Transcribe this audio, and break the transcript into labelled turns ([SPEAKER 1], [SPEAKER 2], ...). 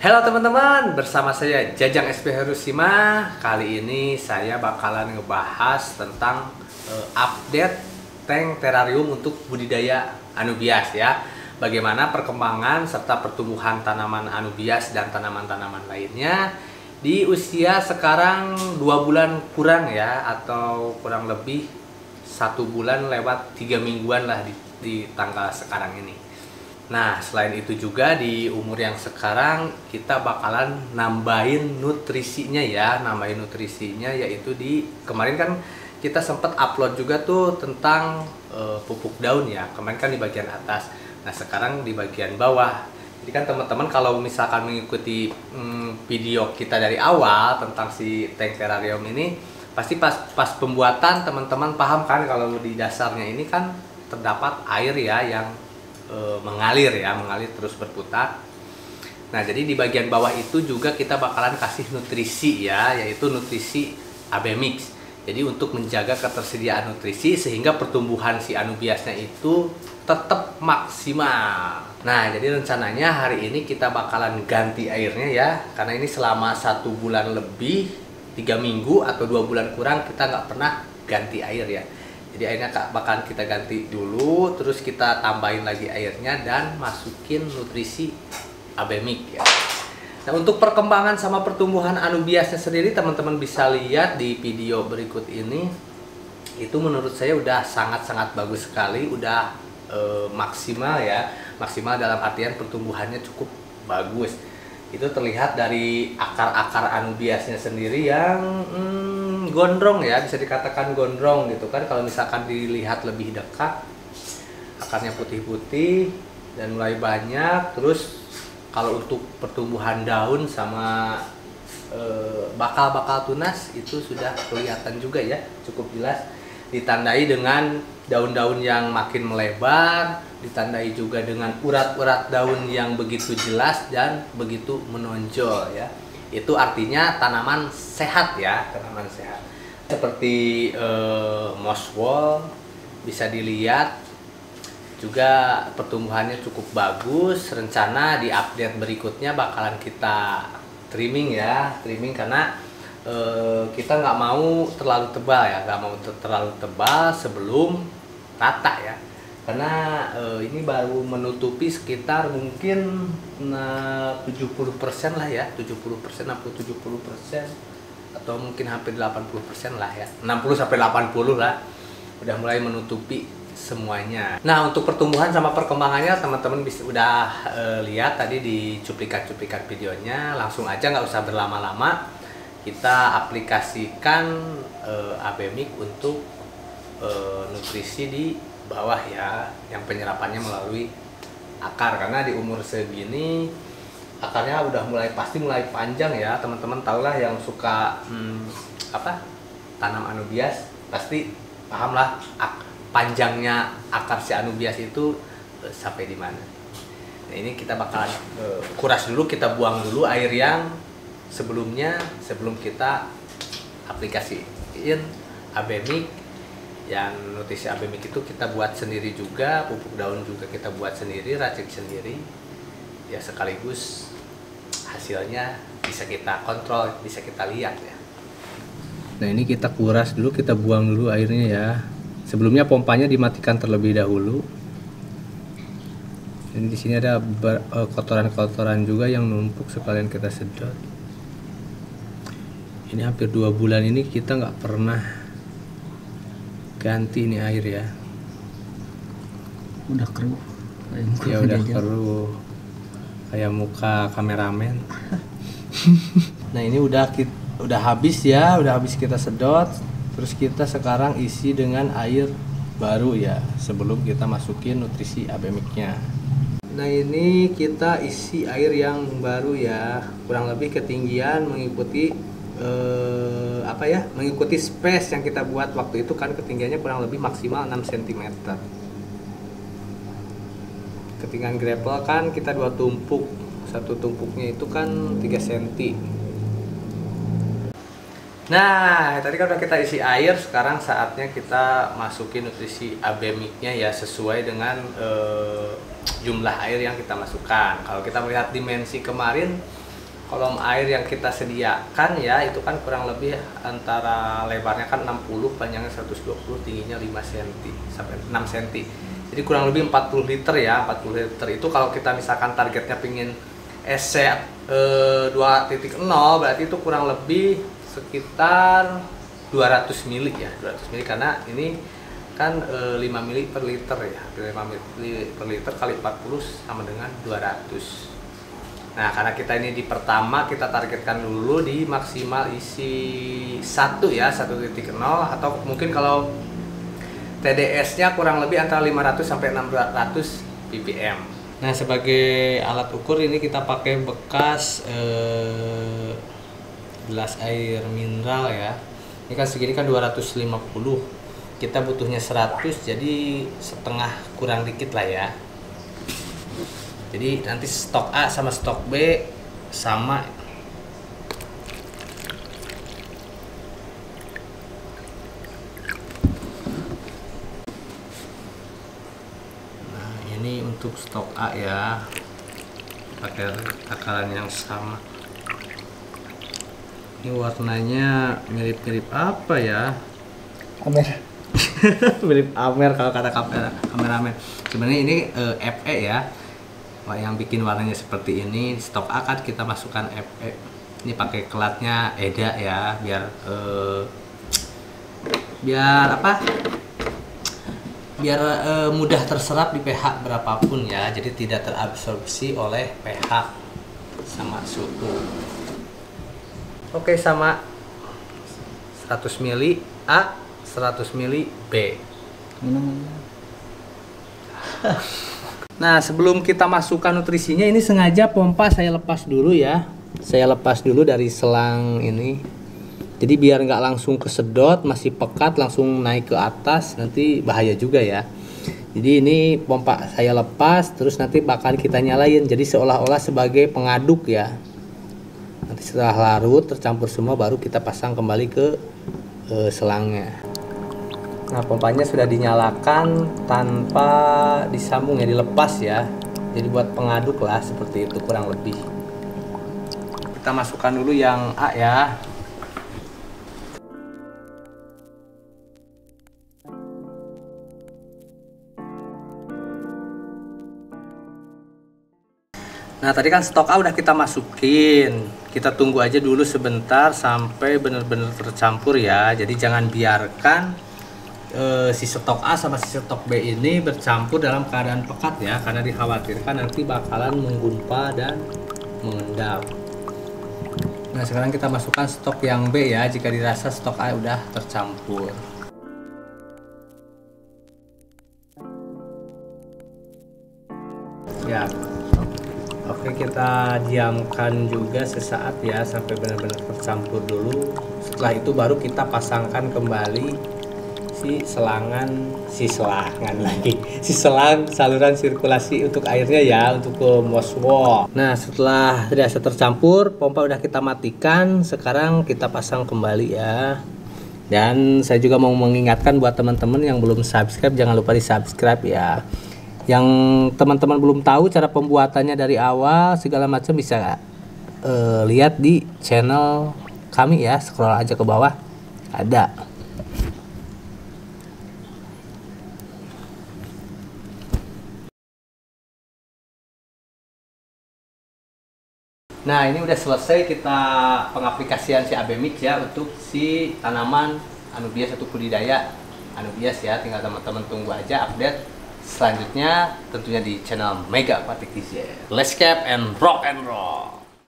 [SPEAKER 1] Halo teman-teman, bersama saya Jajang SP Harusima. Kali ini saya bakalan ngebahas tentang update tank terrarium untuk budidaya anubias ya. Bagaimana perkembangan serta pertumbuhan tanaman anubias dan tanaman-tanaman lainnya di usia sekarang 2 bulan kurang ya, atau kurang lebih 1 bulan lewat 3 mingguan lah di tanggal sekarang ini. Nah, selain itu juga di umur yang sekarang kita bakalan nambahin nutrisinya ya, yaitu di kemarin kan kita sempat upload juga tuh tentang pupuk daun ya. Kemarin kan di bagian atas. Nah, sekarang di bagian bawah. Jadi kan teman-teman kalau misalkan mengikuti video kita dari awal tentang si tank terrarium ini, pasti pas pembuatan teman-teman paham kan kalau di dasarnya ini kan terdapat air ya yang mengalir terus berputar. Nah, jadi di bagian bawah itu juga kita bakalan kasih nutrisi ya, yaitu nutrisi AB Mix. Jadi untuk menjaga ketersediaan nutrisi sehingga pertumbuhan si anubiasnya itu tetap maksimal. Nah, jadi rencananya hari ini kita bakalan ganti airnya ya, karena ini selama 1 bulan lebih, 3 minggu atau 2 bulan kurang kita nggak pernah ganti air ya. Jadi airnya bakalan kita ganti dulu, terus kita tambahin lagi airnya dan masukin nutrisi AB Mix ya. Nah, untuk perkembangan sama pertumbuhan anubiasnya sendiri teman-teman bisa lihat di video berikut ini. Itu menurut saya udah sangat-sangat bagus sekali, udah maksimal ya. Maksimal dalam artian pertumbuhannya cukup bagus. Itu terlihat dari akar-akar anubiasnya sendiri yang gondrong ya, bisa dikatakan gondrong gitu kan. Kalau misalkan dilihat lebih dekat, akarnya putih-putih dan mulai banyak. Terus kalau untuk pertumbuhan daun sama bakal-bakal tunas itu sudah kelihatan juga ya, cukup jelas. Ditandai dengan daun-daun yang makin melebar, ditandai juga dengan urat-urat daun yang begitu jelas dan begitu menonjol ya. Itu artinya tanaman sehat ya, tanaman sehat. Seperti moss wall bisa dilihat juga pertumbuhannya cukup bagus. Rencana di update berikutnya bakalan kita trimming ya, karena kita nggak mau terlalu tebal ya, terlalu tebal sebelum rata ya, karena ini baru menutupi sekitar mungkin 70% lah ya, 70% atau 70%, atau mungkin hampir 80% lah ya, 60-80 lah, udah mulai menutupi semuanya. Nah, untuk pertumbuhan sama perkembangannya teman-teman bisa udah lihat tadi di cuplikan-cuplikan videonya. Langsung aja, nggak usah berlama-lama, kita aplikasikan AB Mix untuk nutrisi di bawah ya, yang penyerapannya melalui akar. Karena di umur segini akarnya udah pasti mulai panjang ya. Teman-teman tahulah yang suka tanam anubias pasti paham lah panjangnya akar si anubias itu sampai di mana. Nah, ini kita bakalan kuras dulu, kita buang dulu air yang sebelum kita aplikasiin AB Mix. Yang nutrisi AB Mix itu kita buat sendiri juga, pupuk daun juga kita buat sendiri, racik sendiri ya, sekaligus hasilnya bisa kita kontrol, bisa kita lihat ya. Nah, ini kita kuras dulu, kita buang dulu airnya ya. Sebelumnya pompanya dimatikan terlebih dahulu. Ini di sini ada kotoran-kotoran juga yang numpuk, sekalian kita sedot. Ini hampir 2 bulan ini kita nggak pernah ganti ini air ya.
[SPEAKER 2] Udah keruh.
[SPEAKER 1] Ya udah keruh, kayak muka kameramen. Nah, ini udah habis ya, udah habis kita sedot. Terus kita sekarang isi dengan air baru ya, sebelum kita masukin nutrisi AB Mix-nya. Nah, ini kita isi air yang baru ya, kurang lebih ketinggian mengikuti mengikuti space yang kita buat waktu itu kan, ketinggiannya kurang lebih maksimal 6 cm. Ketinggian gravel kan kita 2 tumpuk, satu tumpuknya itu kan 3 cm. Nah, tadi kan udah kita isi air, sekarang saatnya kita masukin nutrisi AB Mix-nya ya, sesuai dengan jumlah air yang kita masukkan. Kalau kita melihat dimensi kemarin kolom air yang kita sediakan ya, itu kan kurang lebih antara lebarnya kan 60, panjangnya 120, tingginya 5 cm sampai 6 cm. Jadi kurang lebih 40 liter ya. 40 liter itu kalau kita misalkan targetnya pingin SC 2.0, berarti itu kurang lebih sekitar 200 mili ya, 200 mili, karena ini kan 5 mili per liter ya, 5 mili per liter kali 40 sama dengan 200. Nah, karena kita ini di pertama, kita targetkan dulu di maksimal isi 1 ya, 1.0, atau mungkin kalau TDS-nya kurang lebih antara 500 sampai 600 ppm. Nah, sebagai alat ukur ini kita pakai bekas gelas air mineral ya. Ini kan segini kan 250. Kita butuhnya 100, jadi setengah kurang dikit lah ya. Jadi nanti stok A sama stok B sama. Nah, ini untuk stok A ya, pakai takaran yang sama. Ini warnanya mirip-mirip apa ya?
[SPEAKER 2] Amer.
[SPEAKER 1] Mirip Amer kalau kata kameramen. Sebenarnya ini FE ya. Yang bikin warnanya seperti ini. Stok A kan kita masukkan FE. Ini pakai kelatnya EDA ya, biar apa? Biar mudah terserap di pH berapapun ya. Jadi tidak terabsorpsi oleh pH sama suhu. Oke, sama 100 mili A, 100 mili B. Nah, sebelum kita masukkan nutrisinya, ini sengaja pompa saya lepas dulu ya. Saya lepas dulu dari selang ini. Jadi biar nggak langsung kesedot, masih pekat langsung naik ke atas, nanti bahaya juga ya. Jadi ini pompa saya lepas, terus nanti bakal kita nyalain. Jadi seolah-olah sebagai pengaduk ya. Nanti setelah larut tercampur semua, baru kita pasang kembali ke selangnya. Nah, pompanya sudah dinyalakan tanpa disambung ya, dilepas ya. Jadi buat pengaduk lah, seperti itu kurang lebih. Kita masukkan dulu yang A ya. Nah, tadi kan stok A udah kita masukin. Kita tunggu aja dulu sebentar sampai benar-benar tercampur ya. Jadi jangan biarkan si stok A sama si stok B ini bercampur dalam keadaan pekat ya, karena dikhawatirkan nanti bakalan menggumpal dan mengendap. Nah, sekarang kita masukkan stok yang B ya, jika dirasa stok A udah tercampur. Ya, oke, kita diamkan juga sesaat ya, sampai benar-benar tercampur dulu. Setelah itu baru kita pasangkan kembali si selang saluran sirkulasi untuk airnya ya, untuk ke moswo. Nah, setelah dirasa tercampur, pompa udah kita matikan. Sekarang kita pasang kembali ya. Dan saya juga mau mengingatkan buat teman-teman yang belum subscribe, jangan lupa di subscribe ya. Yang teman-teman belum tahu cara pembuatannya dari awal segala macam, bisa lihat di channel kami ya, scroll aja ke bawah ada. Nah, ini udah selesai kita pengaplikasian si AB Mix ya untuk si tanaman anubias atau budidaya anubias ya. Tinggal teman-teman tunggu aja update selanjutnya tentunya di channel Mega Aquatic DJ. Let's cap and rock and roll.